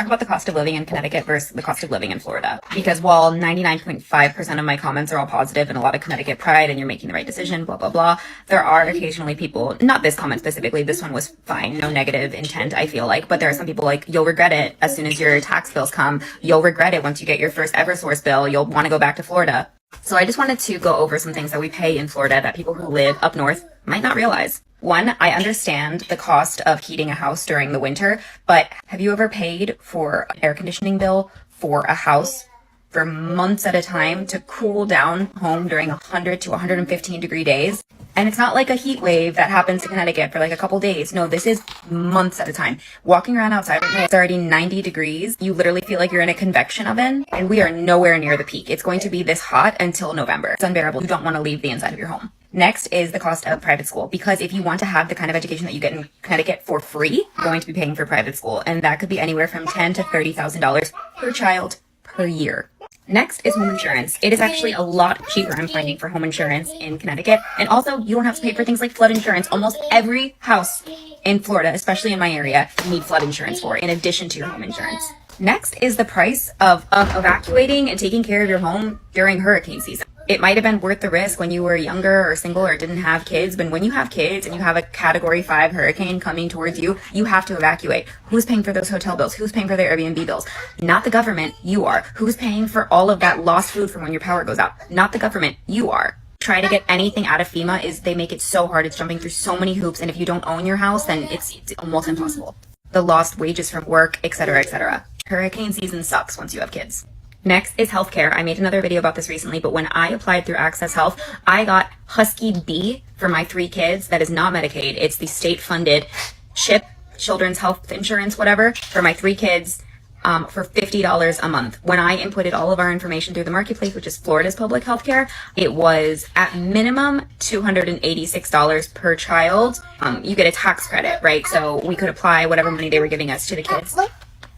talk about the cost of living in Connecticut versus the cost of living in Florida. Because while 99.5% of my comments are all positive and a lot of Connecticut pride and you're making the right decision, blah, blah, blah, there are occasionally people, not this comment specifically, this one was fine, no negative intent, I feel like, but there are some people like, you'll regret it as soon as your tax bills come. You'll regret it once you get your first Eversource bill. You'll want to go back to Florida. So I just wanted to go over some things that we pay in Florida that people who live up north might not realize. One, I understand the cost of heating a house during the winter, but have you ever paid for an air conditioning bill for a house for months at a time to cool down home during 100 to 115 degree days? And it's not like a heat wave that happens in Connecticut for like a couple days. No, this is months at a time. Walking around outside right now, it's already 90 degrees. You literally feel like you're in a convection oven, and we are nowhere near the peak. It's going to be this hot until November. It's unbearable. You don't want to leave the inside of your home. Next is the cost of private school, because if you want to have the kind of education that you get in Connecticut for free, you're going to be paying for private school, and that could be anywhere from $10,000 to $30,000 per child per year. Next is home insurance. It is actually a lot cheaper, I'm finding, for home insurance in Connecticut. And also, you don't have to pay for things like flood insurance. Almost every house in Florida, especially in my area, you need flood insurance for, in addition to your home insurance. Next is the price of evacuating and taking care of your home during hurricane season. It might have been worth the risk when you were younger or single or didn't have kids, but when you have kids and you have a Category 5 hurricane coming towards you, you have to evacuate. Who's paying for those hotel bills? Who's paying for their Airbnb bills? Not the government, you are. Who's paying for all of that lost food from when your power goes out? Not the government, you are. Try to get anything out of FEMA is they make it so hard. It's jumping through so many hoops, and if you don't own your house, then it's almost impossible. The lost wages from work, etc., etc. Hurricane season sucks once you have kids. Next is healthcare. I made another video about this recently, but when I applied through Access Health, I got Husky B for my 3 kids. That is not Medicaid. It's the state-funded CHIP, Children's Health Insurance, whatever, for my 3 kids for $50 a month. When I inputted all of our information through the marketplace, which is Florida's public healthcare, it was at minimum $286 per child. You get a tax credit, right? So we could apply whatever money they were giving us to the kids.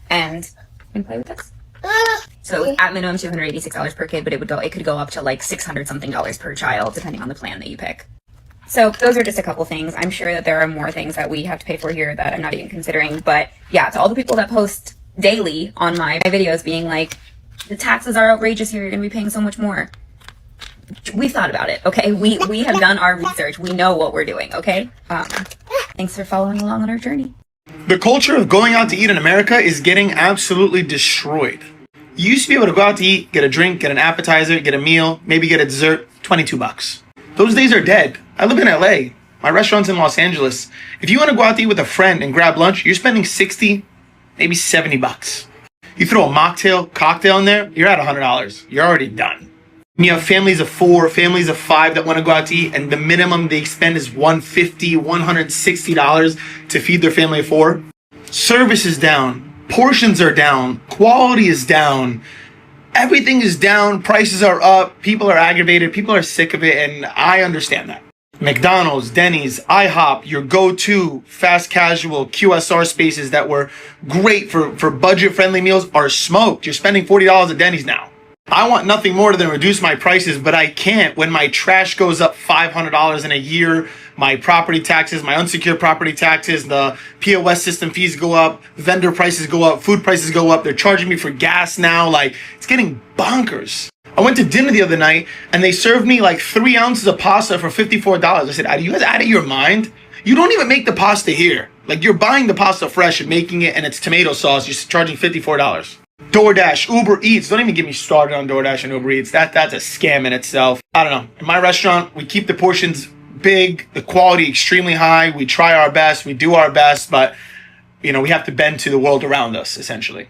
And you can play with this. So it was at minimum $286 per kid, but it could go up to like $600 something per child, depending on the plan that you pick. So those are just a couple things. I'm sure that there are more things that we have to pay for here that I'm not even considering. But yeah, to all the people that post daily on my videos being like, the taxes are outrageous here, you're going to be paying so much more. We've thought about it, okay? We have done our research. We know what we're doing, okay? Thanks for following along on our journey. The culture of going out to eat in America is getting absolutely destroyed. You used to be able to go out to eat, get a drink, get an appetizer, get a meal, maybe get a dessert, $22. Those days are dead. I live in LA. My restaurant's in Los Angeles. If you want to go out to eat with a friend and grab lunch, you're spending $60, maybe $70. You throw a mocktail, cocktail in there, you're at $100. You're already done. You have families of 4, families of 5 that want to go out to eat, and the minimum they expend is $150, $160 to feed their family of 4. Service is down. Portions are down. Quality is down. Everything is down. Prices are up. People are aggravated. People are sick of it, and I understand that. McDonald's, Denny's, IHOP, your go-to fast casual QSR spaces that were great for budget-friendly meals are smoked. You're spending $40 at Denny's now. I want nothing more than reduce my prices, but I can't when my trash goes up $500 in a year, my property taxes, my unsecured property taxes, the POS system fees go up, vendor prices go up, food prices go up, they're charging me for gas now, like, it's getting bonkers. I went to dinner the other night, and they served me like 3 ounces of pasta for $54. I said, are you guys out of your mind? You don't even make the pasta here. Like, you're buying the pasta fresh and making it, and it's tomato sauce, you're charging $54. DoorDash, Uber Eats. Don't even get me started on DoorDash and Uber Eats. That's a scam in itself. I don't know. In my restaurant, we keep the portions big, the quality extremely high. We try our best. We do our best, but we have to bend to the world around us, essentially.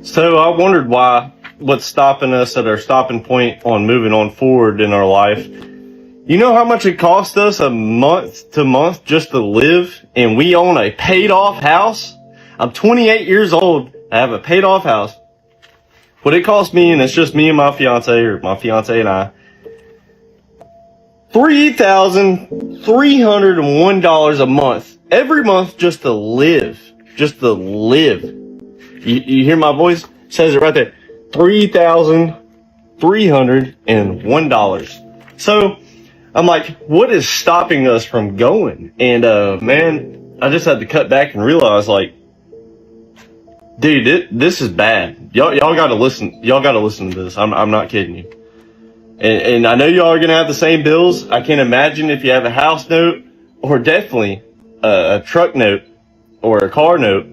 So I wondered what's stopping us at our stopping point on moving on forward in our life. You know how much it costs us a month to month just to live, and we own a paid off house? I'm 28 years old. I have a paid off house. What it cost me, and it's just me and my fiance, or my fiance and I, $3,301 a month. Every month just to live. Just to live. You hear my voice? It says it right there. $3,301. So, I'm like, what is stopping us from going? And, man, I just had to cut back and realize, like, Dude, this is bad. Y'all gotta listen. Y'all gotta listen to this. I'm not kidding you. And I know y'all are gonna have the same bills. I can't imagine if you have a house note or definitely a truck note or a car note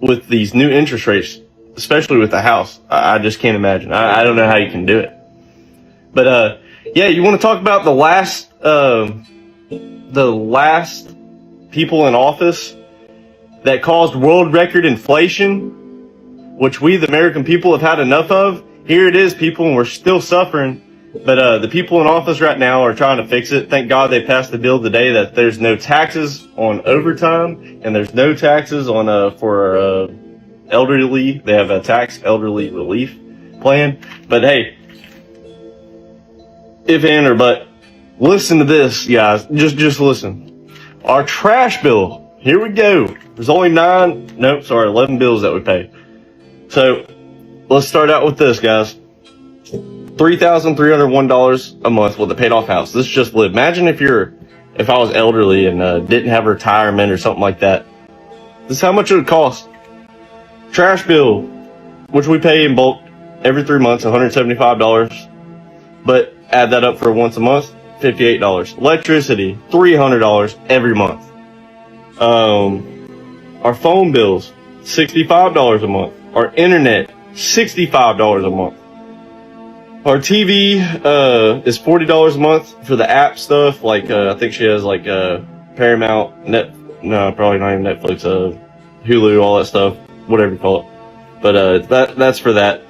with these new interest rates, especially with the house. I just can't imagine. I don't know how you can do it. But yeah, you want to talk about the last people in office that caused world record inflation, which we, the American people, have had enough of. Here it is, people, and we're still suffering. But the people in office right now are trying to fix it. Thank God they passed the bill today that there's no taxes on overtime and there's no taxes on for elderly. They have a tax elderly relief plan. But hey, if and or but, listen to this, guys. Just listen. Our trash bill. Here we go. There's only 11 bills that we pay. So let's start out with this, guys. $3,301 a month with a paid off house. This just live. Imagine if I was elderly and didn't have retirement or something like that. This is how much it would cost. Trash bill, which we pay in bulk every 3 months, $175. But add that up for once a month, $58. Electricity, $300 every month. Our phone bills, $65 a month. Our internet, $65 a month. Our TV is $40 a month for the app stuff. Like I think she has like Paramount, probably not even Netflix, Hulu, all that stuff, whatever you call it. But that's for that.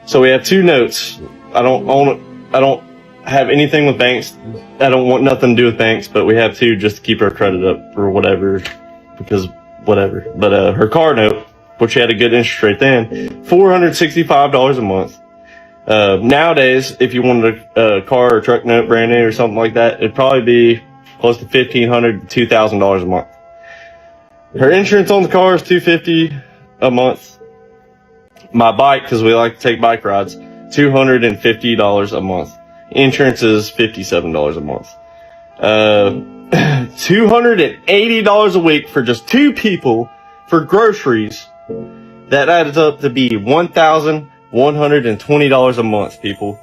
So we have 2 notes. I don't have anything with banks. I don't want nothing to do with banks, but we have 2 just to keep our credit up or whatever, because whatever. But her car note, which had a good interest rate then, $465 a month. Nowadays, if you wanted a car or truck note brand new or something like that, it'd probably be close to $1,500 to $2,000 a month. Her insurance on the car is $250 a month. My bike, because we like to take bike rides, $250 a month. Insurance is $57 a month. $280 a week for just 2 people for groceries. That adds up to be $1,120 a month, people.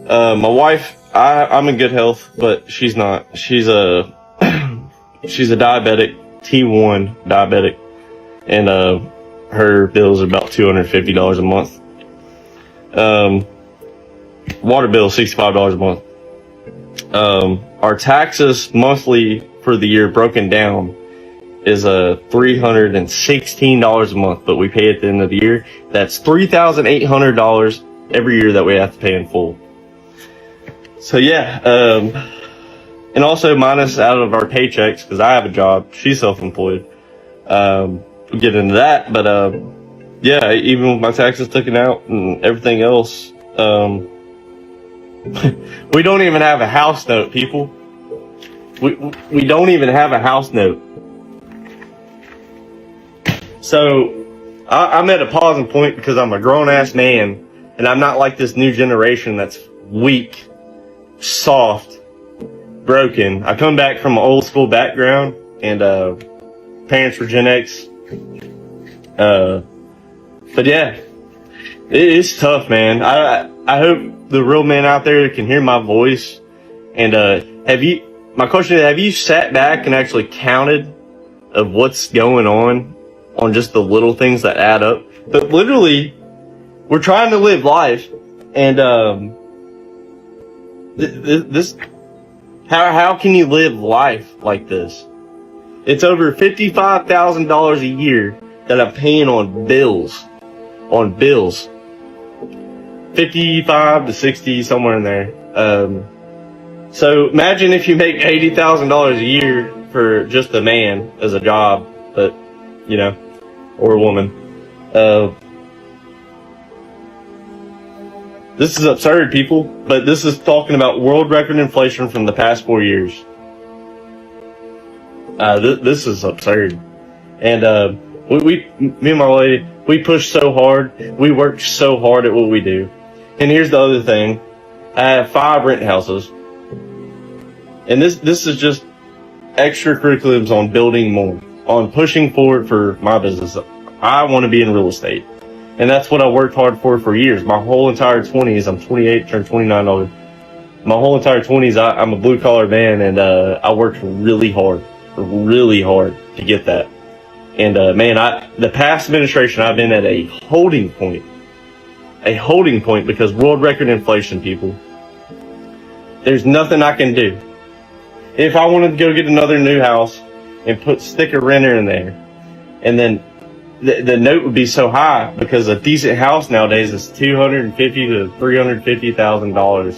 My wife, I'm in good health, but she's not. She's a diabetic, T1 diabetic, and her bills are about $250 a month. Water bill, $65 a month. Our taxes monthly for the year broken down is $316 a month, but we pay at the end of the year. That's $3,800 every year that we have to pay in full. So yeah, and also minus out of our paychecks, because I have a job, she's self-employed. We'll get into that, but yeah, even with my taxes taken out and everything else, we don't even have a house note, people. We don't even have a house note. So I'm at a pausing point because I'm a grown-ass man, and I'm not like this new generation that's weak, soft, broken. I come back from an old school background, and parents were Gen X. But yeah, it's tough, man. I hope the real men out there can hear my voice. And my question is, have you sat back and actually counted of what's going on just the little things that add up? But literally, we're trying to live life, and how can you live life like this? It's over $55,000 a year that I'm paying on bills. 55 to 60, somewhere in there. So imagine if you make $80,000 a year for just a man as a job, but or a woman. This is absurd, people, but this is talking about world record inflation from the past 4 years. This is absurd. And me and my lady, we push so hard. We work so hard at what we do. And here's the other thing. I have 5 rent houses. And this is just extracurriculums on building more. on pushing forward for my business. I want to be in real estate. And that's what I worked hard for years. My whole entire 20s, I'm 28, turned 29 over. My whole entire 20s, I'm a blue collar man, and I worked really hard to get that. And man, the past administration, I've been at a holding point because world record inflation, people. There's nothing I can do. If I wanted to go get another new house and stick a renter in there, and then the note would be so high because a decent house nowadays is $250,000 to $350,000.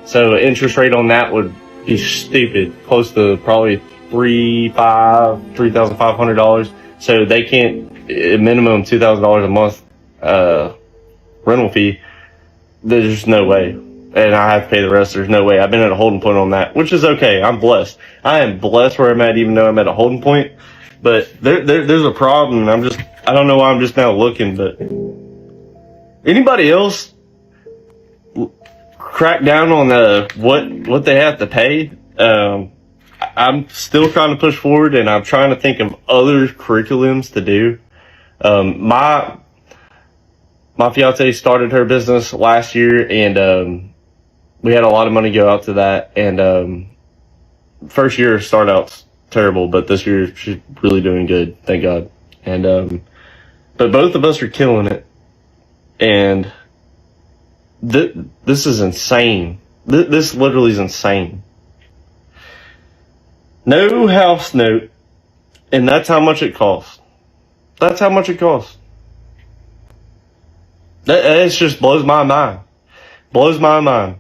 So interest rate on that would be stupid, close to probably $3,500. So they can't, a minimum $2,000 a month rental fee. There's no way, and I have to pay the rest. There's no way. I've been at a holding point on that, which is okay. I'm blessed. I am blessed where I'm at, even though I'm at a holding point. But there's a problem, and I don't know why I'm just now looking, but anybody else crack down on what they have to pay? I'm still trying to push forward, and I'm trying to think of other curriculums to do. My fiance started her business last year, and we had a lot of money go out to that. And first year started out terrible, but this year she's really doing good, thank God. And but both of us are killing it, and this is insane. This literally is insane. No house note, and that's how much it costs. That's how much it costs. It just blows my mind. Blows my mind.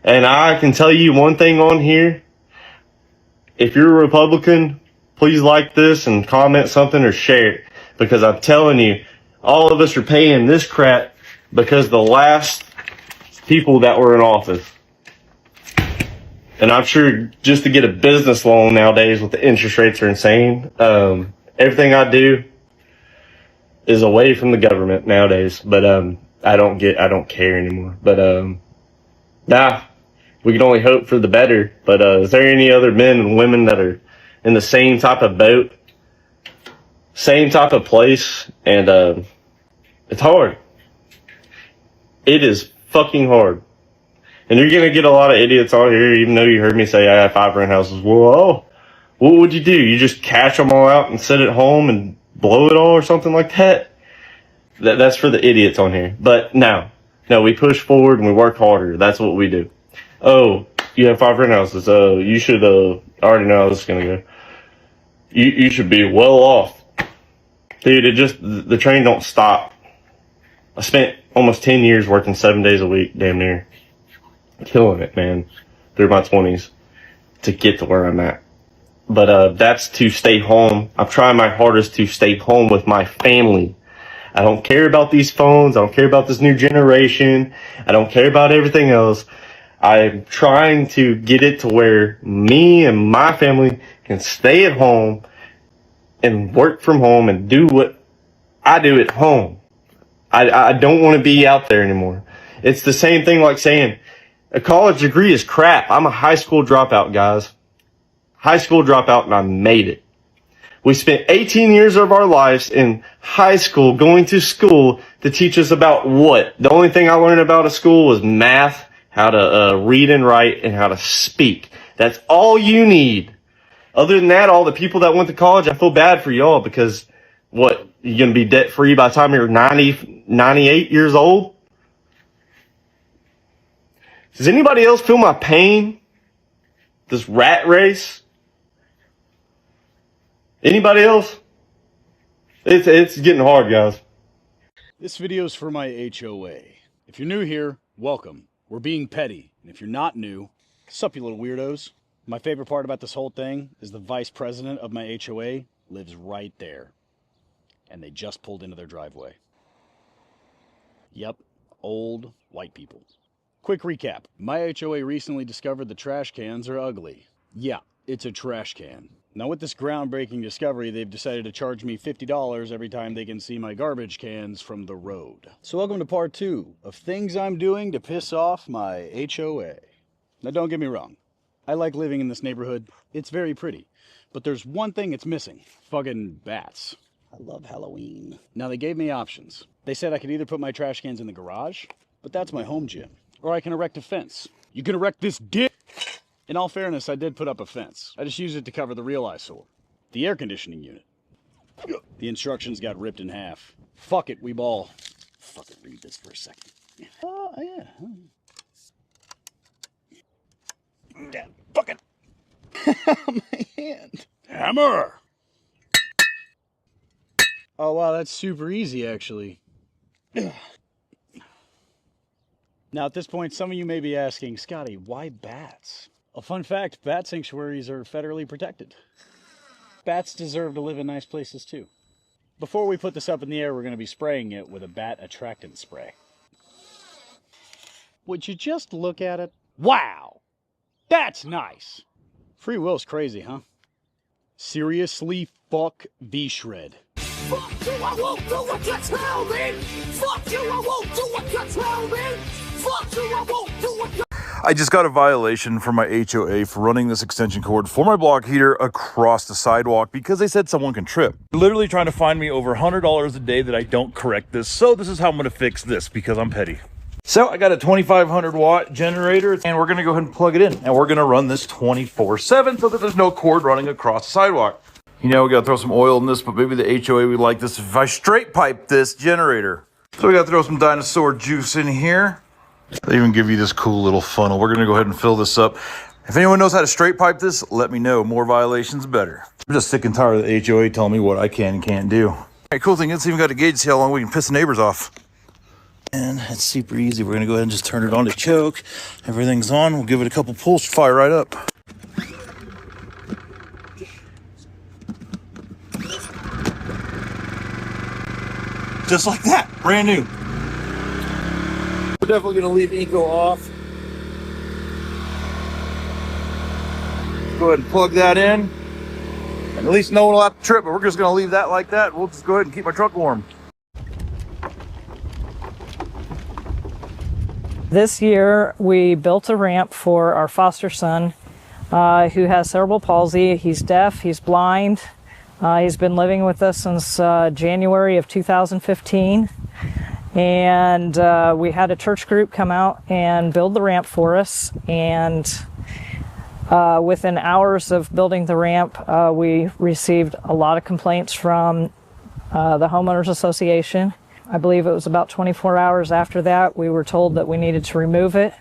And I can tell you one thing on here. If you're a Republican, please like this and comment something or share it. Because I'm telling you, all of us are paying this crap because the last people that were in office. And I'm sure just to get a business loan nowadays with the interest rates are insane. Everything I do is away from the government nowadays, but I don't care anymore. But we can only hope for the better. But is there any other men and women that are in the same type of boat, same type of place? And it's hard. It is fucking hard. And you're gonna get a lot of idiots on here, even though you heard me say I have 5 rent houses. Whoa, what would you do? You just cash them all out and sit at home and blow it all or something like that? That's for the idiots on here. But no, we push forward and we work harder. That's what we do. Oh, you have 5 rent houses. You should, I already know how this is gonna go. You should be well off. Dude, the train don't stop. I spent almost 10 years working 7 days a week, damn near. Killing it, man, through my 20s to get to where I'm at. But that's to stay home. I'm trying my hardest to stay home with my family. I don't care about these phones. I don't care about this new generation. I don't care about everything else. I'm trying to get it to where me and my family can stay at home and work from home and do what I do at home. I don't want to be out there anymore. It's the same thing like saying, a college degree is crap. I'm a high school dropout, guys. High school dropout, and I made it. We spent 18 years of our lives in high school going to school to teach us about what? The only thing I learned about at school was math, how to read and write, and how to speak. That's all you need. Other than that, all the people that went to college, I feel bad for y'all because what? You're going to be debt free by the time you're 98 years old? Does anybody else feel my pain? This rat race? Anybody else? It's getting hard, guys. This video is for my HOA. If you're new here, welcome. We're being petty. And if you're not new, sup you little weirdos. My favorite part about this whole thing is the vice president of my HOA lives right there. And they just pulled into their driveway. Yep, old white people. Quick recap. My HOA recently discovered the trash cans are ugly. Yeah, it's a trash can. Now with this groundbreaking discovery, they've decided to charge me $50 every time they can see my garbage cans from the road. So welcome to part 2 of things I'm doing to piss off my HOA. Now don't get me wrong. I like living in this neighborhood. It's very pretty. But there's one thing it's missing. Fucking bats. I love Halloween. Now, they gave me options. They said I could either put my trash cans in the garage, but that's my home gym, or I can erect a fence. You can erect this dick! In all fairness, I did put up a fence. I just used it to cover the real eyesore. The air conditioning unit. The instructions got ripped in half. Fuck it, we ball. Fucking read this for a second. Oh, yeah. Yeah, fucking. My hand. Hammer! Oh, wow, that's super easy, actually. Now, at this point, some of you may be asking, Scotty, why bats? A fun fact, bat sanctuaries are federally protected. Bats deserve to live in nice places, too. Before we put this up in the air, we're going to be spraying it with a bat attractant spray. Would you just look at it? Wow! That's nice! Free will's crazy, huh? Seriously, fuck V-Shred. Fuck you, I won't do what you tell me! Fuck you, I won't do what you tell me! Fuck you, I won't do what you... I just got a violation from my HOA for running this extension cord for my block heater across the sidewalk because they said someone can trip. Literally trying to find me over $100 a day that I don't correct this. So this is how I'm going to fix this because I'm petty. So I got a 2500 watt generator and we're going to go ahead and plug it in. And we're going to run this 24/7 so that there's no cord running across the sidewalk. You know, we got to throw some oil in this, but maybe the HOA would like this if I straight pipe this generator. So we got to throw some dinosaur juice in here. They even give you this cool little funnel. We're going to go ahead and fill this up. If anyone knows how to straight pipe this, let me know. More violations, better. I'm just sick and tired of the HOA telling me what I can and can't do. Hey, cool thing, it's even got a gauge to see how long we can piss the neighbors off. And it's super easy. We're going to go ahead and just turn it on to choke. Everything's on. We'll give it a couple pulls, fire right up. Just like that, brand new. We're definitely gonna leave Eco off. Go ahead and plug that in. And at least no one will have to trip, but we're just gonna leave that like that. We'll just go ahead and keep my truck warm. This year, we built a ramp for our foster son who has cerebral palsy. He's deaf, he's blind. He's been living with us since January of 2015. And we had a church group come out and build the ramp for us. And within hours of building the ramp, we received a lot of complaints from the Homeowners Association. I believe it was about 24 hours after that, we were told that we needed to remove it.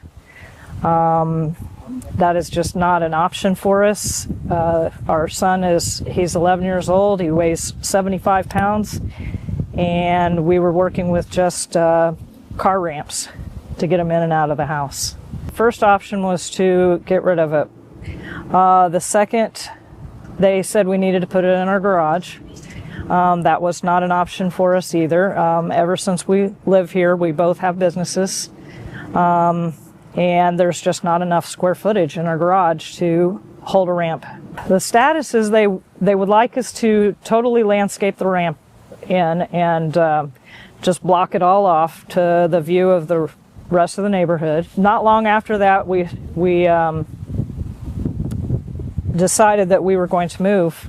That is just not an option for us. Our son he's 11 years old, he weighs 75 pounds, and we were working with just car ramps to get him in and out of the house. First option was to get rid of it. The second, they said we needed to put it in our garage. That was not an option for us either. Ever since we live here, we both have businesses. And there's just not enough square footage in our garage to hold a ramp. The status is they would like us to totally landscape the ramp in and just block it all off to the view of the rest of the neighborhood. Not long after that, we decided that we were going to move,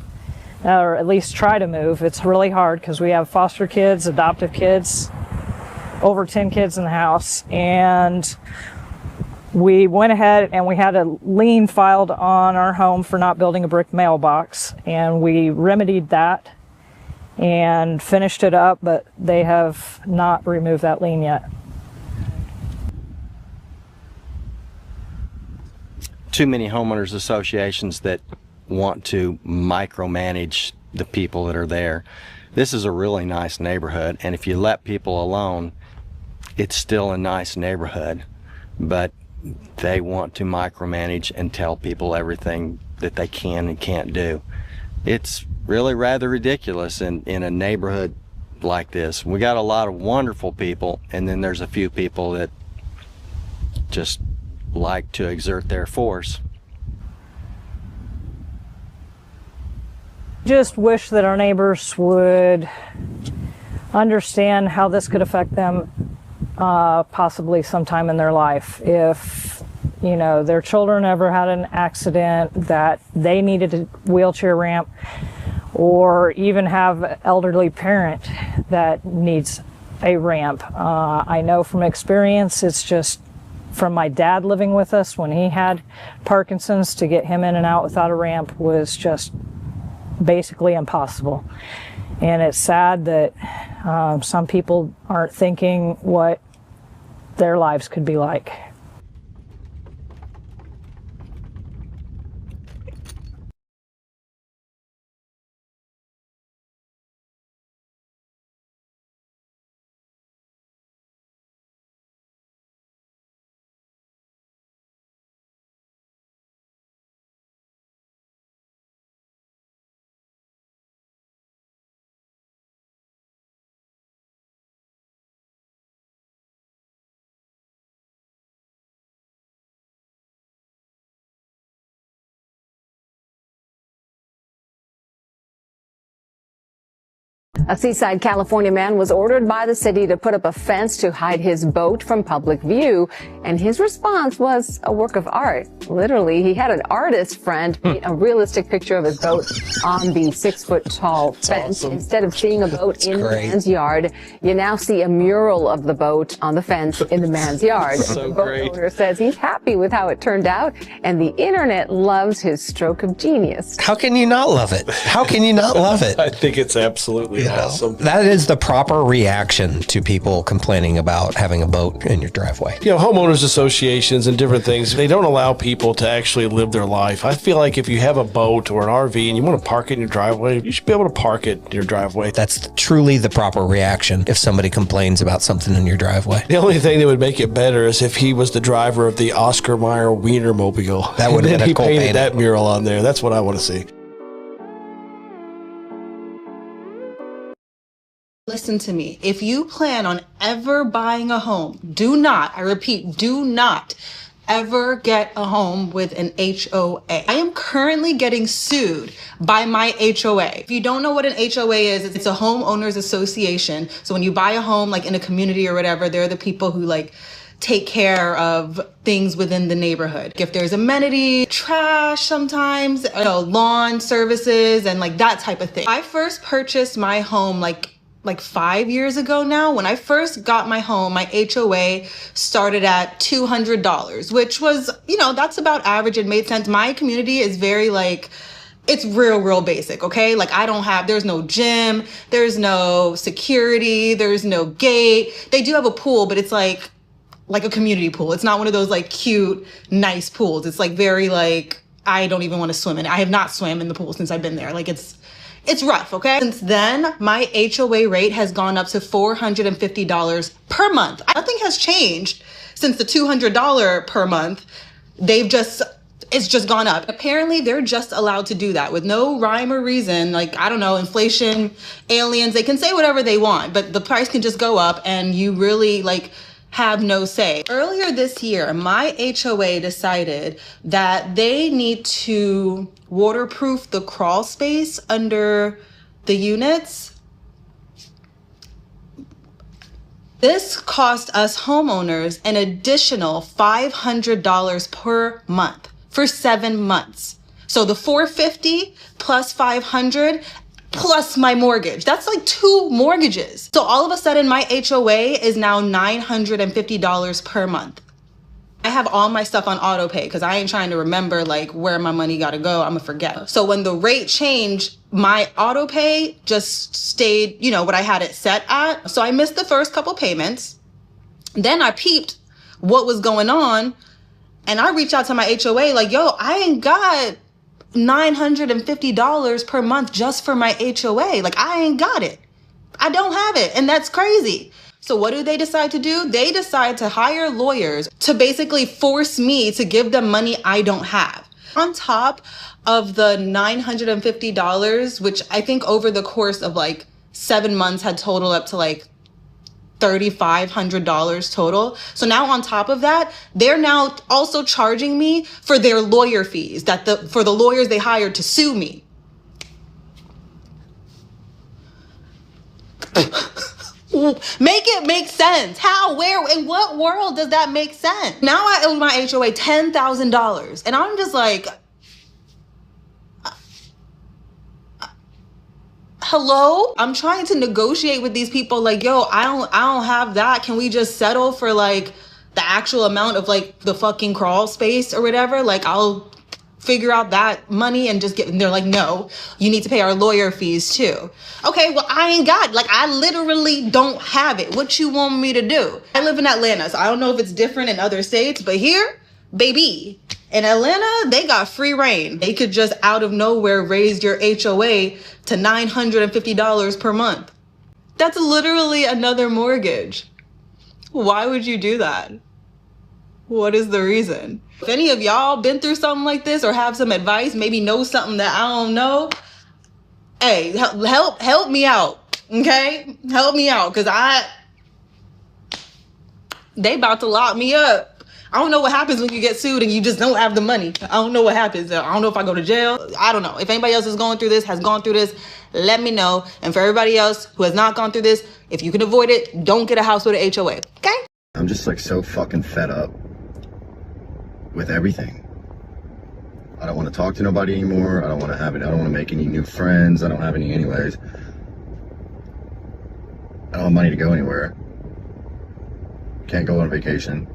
or at least try to move. It's really hard because we have foster kids, adoptive kids, over 10 kids in the house, and we went ahead and we had a lien filed on our home for not building a brick mailbox, and we remedied that and finished it up, but they have not removed that lien yet. Too many homeowners associations that want to micromanage the people that are there. This is a really nice neighborhood, and if you let people alone, it's still a nice neighborhood, but they want to micromanage and tell people everything that they can and can't do. It's really rather ridiculous in a neighborhood like this. We got a lot of wonderful people, and then there's a few people that just like to exert their force. Just wish that our neighbors would understand how this could affect them possibly sometime in their life. If you know, their children ever had an accident that they needed a wheelchair ramp, or even have an elderly parent that needs a ramp. I know from experience, it's just from my dad living with us when he had Parkinson's, to get him in and out without a ramp was just basically impossible. And it's sad that some people aren't thinking what their lives could be like. A Seaside, California man was ordered by the city to put up a fence to hide his boat from public view, and his response was a work of art. Literally, he had an artist friend paint a realistic picture of his boat on the 6-foot-tall fence. Awesome. Instead of seeing a boat in the man's yard, you now see a mural of the boat on the fence in the man's yard. So the boat owner says he's happy with how it turned out, and the internet loves his stroke of genius. How can you not love it? How can you not love it? I think it's absolutely awesome. That is the proper reaction to people complaining about having a boat in your driveway. You know, homeowners associations and different things, they don't allow people to actually live their life. I feel like if you have a boat or an RV and you want to park it in your driveway, you should be able to park it in your driveway. That's truly the proper reaction if somebody complains about something in your driveway. The only thing that would make it better is if he was the driver of the Oscar Mayer Wienermobile. That would have been a cool painted painting. that mural on there. That's what I want to see. Listen to me. If you plan on ever buying a home, do not, I repeat, do not ever get a home with an HOA. I am currently getting sued by my HOA. If you don't know what an HOA is, it's a homeowners association. So when you buy a home, like in a community or whatever, they're the people who like take care of things within the neighborhood. If there's amenity, trash sometimes, you know, lawn services and like that type of thing. I first purchased my home like 5 years ago now. When I first got my home, my HOA started at $200, which was, you know, that's about average. It made sense. My community is very like, it's real basic, okay? Like there's no gym, there's no security, there's no gate. They do have a pool, but it's like a community pool. It's not one of those like cute, nice pools. It's like very like, I don't even want to swim in it. I have not swam in the pool since I've been there. Like it's rough, okay? Since then, my HOA rate has gone up to $450 per month. Nothing has changed since the $200 per month. It's just gone up. Apparently, they're just allowed to do that with no rhyme or reason. Like, I don't know, inflation, aliens, they can say whatever they want, but the price can just go up and you really like have no say. Earlier this year, my HOA decided that they need to waterproof the crawl space under the units. This cost us homeowners an additional $500 per month for 7 months. So the $450 plus $500 plus my mortgage. That's like 2 mortgages. So all of a sudden my HOA is now $950 per month. I have all my stuff on auto pay because I ain't trying to remember like where my money gotta go. I'm gonna forget. So when the rate changed, my auto pay just stayed, you know, what I had it set at. So I missed the first couple payments. Then I peeped what was going on and I reached out to my HOA like, yo, I ain't got $950 per month just for my HOA. Like I ain't got it. I don't have it. And that's crazy. So what do they decide to do? They decide to hire lawyers to basically force me to give them money I don't have. On top of the $950, which I think over the course of like 7 months had totaled up to like $3,500 total. So now on top of that, they're now also charging me for their lawyer fees for the lawyers they hired to sue me. Make it make sense. How, where, in what world does that make sense? Now I owe my HOA $10,000 and I'm just like, hello? I'm trying to negotiate with these people like, yo, I don't have that. Can we just settle for like the actual amount of like the fucking crawl space or whatever? Like I'll figure out that money and just get, and they're like, no, you need to pay our lawyer fees too. Okay, well, I ain't got, like, I literally don't have it. What you want me to do? I live in Atlanta, so I don't know if it's different in other states, but here, baby, in Atlanta, they got free reign. They could just out of nowhere raise your HOA to $950 per month. That's literally another mortgage. Why would you do that? What is the reason? If any of y'all been through something like this or have some advice, maybe know something that I don't know, hey, help me out, okay? Help me out, because they about to lock me up. I don't know what happens when you get sued and you just don't have the money. I don't know what happens. I don't know if I go to jail. I don't know. If anybody else is going through this, has gone through this, let me know. And for everybody else who has not gone through this, if you can avoid it, don't get a house with an HOA, okay? I'm just like so fucking fed up with everything. I don't want to talk to nobody anymore. I don't want to have it. I don't want to make any new friends. I don't have any anyways. I don't have money to go anywhere. Can't go on vacation.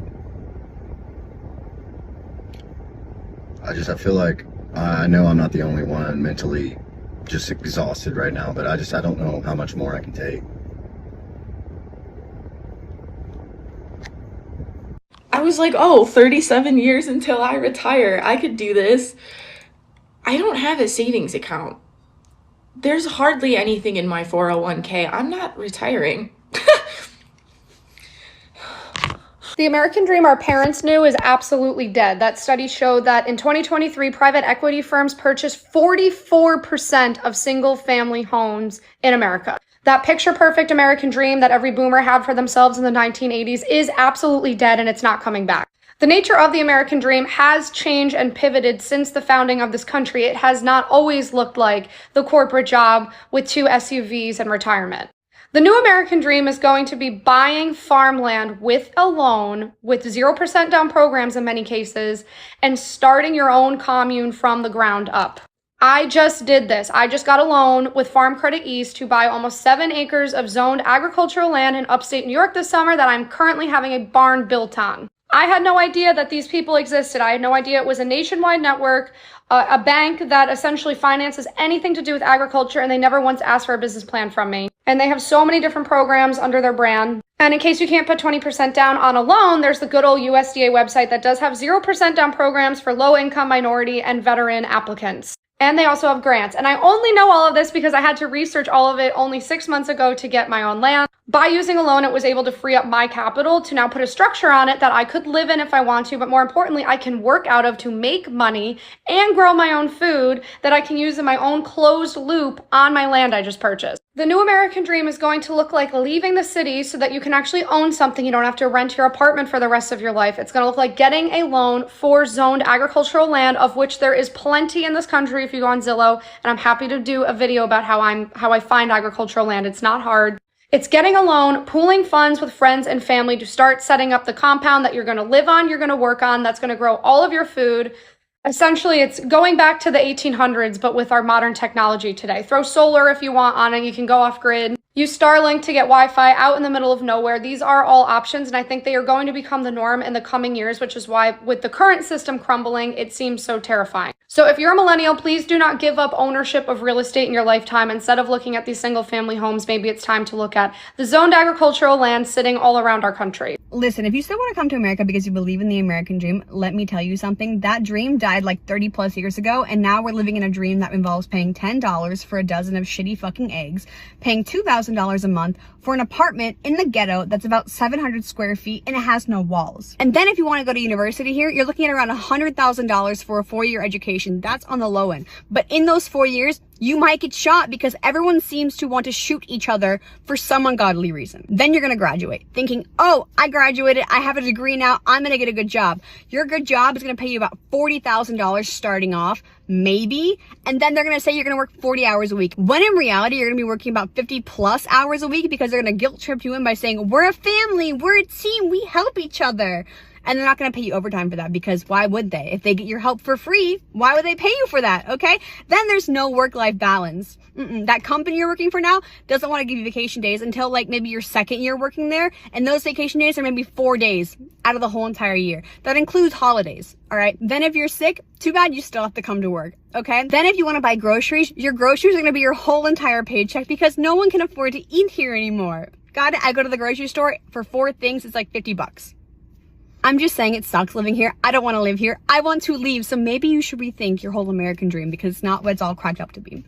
I feel like, I know I'm not the only one mentally just exhausted right now, but I don't know how much more I can take. I was like, oh, 37 years until I retire. I could do this. I don't have a savings account. There's hardly anything in my 401k. I'm not retiring. The American dream our parents knew is absolutely dead. That study showed that in 2023, private equity firms purchased 44% of single-family homes in America. That picture-perfect American dream that every boomer had for themselves in the 1980s is absolutely dead, and it's not coming back. The nature of the American dream has changed and pivoted since the founding of this country. It has not always looked like the corporate job with 2 SUVs and retirement. The new American dream is going to be buying farmland with a loan, with 0% down programs in many cases, and starting your own commune from the ground up. I just did this. I just got a loan with Farm Credit East to buy almost 7 acres of zoned agricultural land in upstate New York this summer that I'm currently having a barn built on. I had no idea that these people existed. I had no idea it was a nationwide network, a bank that essentially finances anything to do with agriculture, and they never once asked for a business plan from me. And they have so many different programs under their brand. And in case you can't put 20% down on a loan, there's the good old USDA website that does have 0% down programs for low-income, minority, and veteran applicants. And they also have grants. And I only know all of this because I had to research all of it only 6 months ago to get my own land. By using a loan, it was able to free up my capital to now put a structure on it that I could live in if I want to, but more importantly, I can work out of to make money and grow my own food that I can use in my own closed loop on my land I just purchased. The new American dream is going to look like leaving the city so that you can actually own something. You don't have to rent your apartment for the rest of your life. It's going to look like getting a loan for zoned agricultural land, of which there is plenty in this country if you go on Zillow, and I'm happy to do a video about how I find agricultural land. It's not hard. It's getting a loan, pooling funds with friends and family to start setting up the compound that you're going to live on, you're going to work on, that's going to grow all of your food. Essentially, it's going back to the 1800s, but with our modern technology today. Throw solar if you want on it. You can go off grid. Use Starlink to get Wi-Fi out in the middle of nowhere. These are all options, and I think they are going to become the norm in the coming years, which is why with the current system crumbling, it seems so terrifying. So if you're a millennial, please do not give up ownership of real estate in your lifetime. Instead of looking at these single family homes, maybe it's time to look at the zoned agricultural land sitting all around our country. Listen, if you still want to come to America because you believe in the American dream, let me tell you something. That dream died like 30 plus years ago, and now we're living in a dream that involves paying $10 for a dozen of shitty fucking eggs, paying $2,000 a month for an apartment in the ghetto that's about 700 square feet and it has no walls. And then if you want to go to university here, you're looking at around $100,000 for a 4-year education. That's on the low end. But in those 4 years, You might get shot because everyone seems to want to shoot each other for some ungodly reason. Then you're gonna graduate thinking, oh, I graduated, I have a degree now, I'm gonna get a good job. Your good job is gonna pay you about $40,000 starting off, maybe, and then they're gonna say you're gonna work 40 hours a week. When in reality, you're gonna be working about 50 plus hours a week because they're gonna guilt trip you in by saying, we're a family, we're a team, we help each other. And they're not going to pay you overtime for that because why would they? If they get your help for free, why would they pay you for that? Okay? Then there's no work-life balance. That company you're working for now doesn't want to give you vacation days until like maybe your second year working there. And those vacation days are maybe 4 days out of the whole entire year. That includes holidays. All right? Then if you're sick, too bad you still have to come to work. Okay? Then if you want to buy groceries, your groceries are going to be your whole entire paycheck because no one can afford to eat here anymore. Got it? I go to the grocery store for 4 things. It's like $50. I'm just saying it sucks living here. I don't want to live here. I want to leave. So maybe you should rethink your whole American dream because it's not what it's all cracked up to be.